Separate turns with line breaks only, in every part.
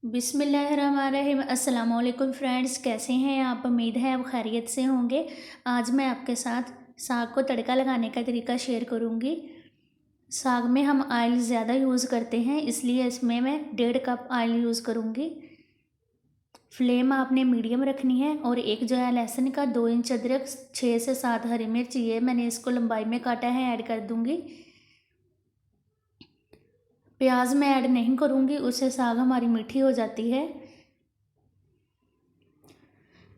बिस्मिल्लाहिर्रहमानिर्रहीम। अस्सलाम वालेकुम फ्रेंड्स, कैसे हैं आप? उम्मीद है आप खैरियत से होंगे। आज मैं आपके साथ साग को तड़का लगाने का तरीका शेयर करूंगी। साग में हम ऑयल ज़्यादा यूज़ करते हैं, इसलिए इसमें मैं 1.5 कप ऑयल यूज़ करूंगी। फ्लेम आपने मीडियम रखनी है। और एक जो है लहसुन का, 2 इंच अदरक, 6 से 7 हरी मिर्च, ये मैंने इसको लंबाई में काटा है, ऐड कर दूंगी। प्याज मैं ऐड नहीं करूंगी, उससे साग हमारी मीठी हो जाती है।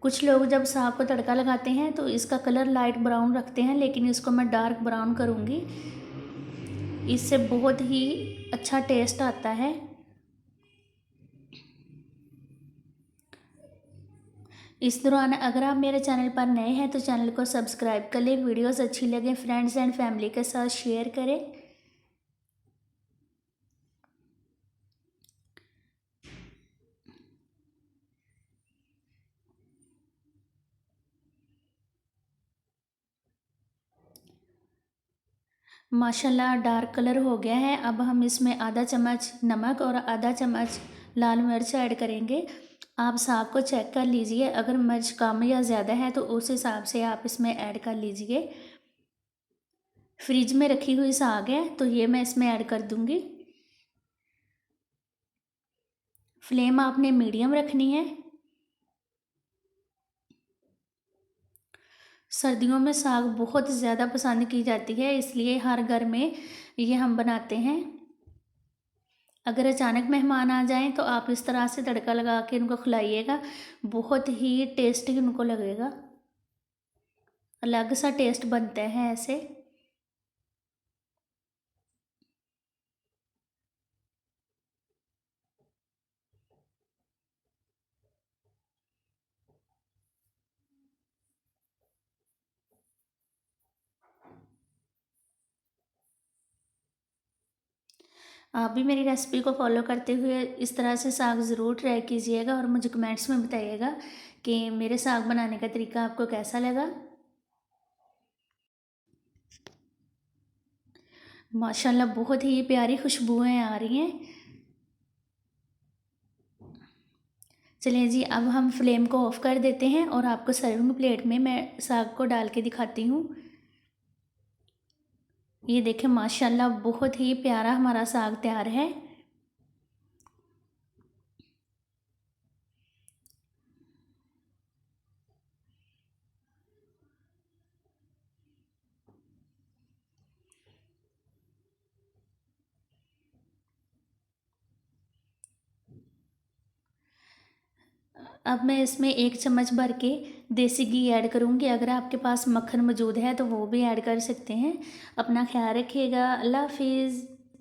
कुछ लोग जब साग को तड़का लगाते हैं तो इसका कलर लाइट ब्राउन रखते हैं, लेकिन इसको मैं डार्क ब्राउन करूंगी। इससे बहुत ही अच्छा टेस्ट आता है। इस दौरान अगर आप मेरे चैनल पर नए हैं तो चैनल को सब्सक्राइब कर लें। वीडियोस अच्छी लगे फ्रेंड्स एंड फैमिली के साथ शेयर करें। माशाल्लाह डार्क कलर हो गया है। अब हम इसमें आधा चम्मच नमक और आधा चम्मच लाल मिर्च ऐड करेंगे। आप साग को चेक कर लीजिए, अगर मिर्च कम या ज़्यादा है तो उस हिसाब से आप इसमें ऐड कर लीजिए। फ्रिज में रखी हुई साग है तो ये मैं इसमें ऐड कर दूंगी। फ्लेम आपने मीडियम रखनी है। सर्दियों में साग बहुत ज़्यादा पसंद की जाती है, इसलिए हर घर में ये हम बनाते हैं। अगर अचानक मेहमान आ जाएं तो आप इस तरह से तड़का लगा के उनको खिलाइएगा, बहुत ही टेस्टी उनको लगेगा। अलग सा टेस्ट बनता है ऐसे। आप भी मेरी रेसिपी को फॉलो करते हुए इस तरह से साग ज़रूर ट्राई कीजिएगा और मुझे कमेंट्स में बताइएगा कि मेरे साग बनाने का तरीका आपको कैसा लगा। माशाल्लाह बहुत ही प्यारी खुशबुएं आ रही हैं। चलिए जी, अब हम फ्लेम को ऑफ़ कर देते हैं और आपको सर्विंग प्लेट में मैं साग को डाल के दिखाती हूँ। ये देखें माशाल्लाह बहुत ही प्यारा हमारा साग तैयार है। अब मैं इसमें 1 चम्मच भर के देसी घी ऐड करूँगी। अगर आपके पास मक्खन मौजूद है तो वो भी ऐड कर सकते हैं। अपना ख्याल रखिएगा। अल्लाह हाफिज़।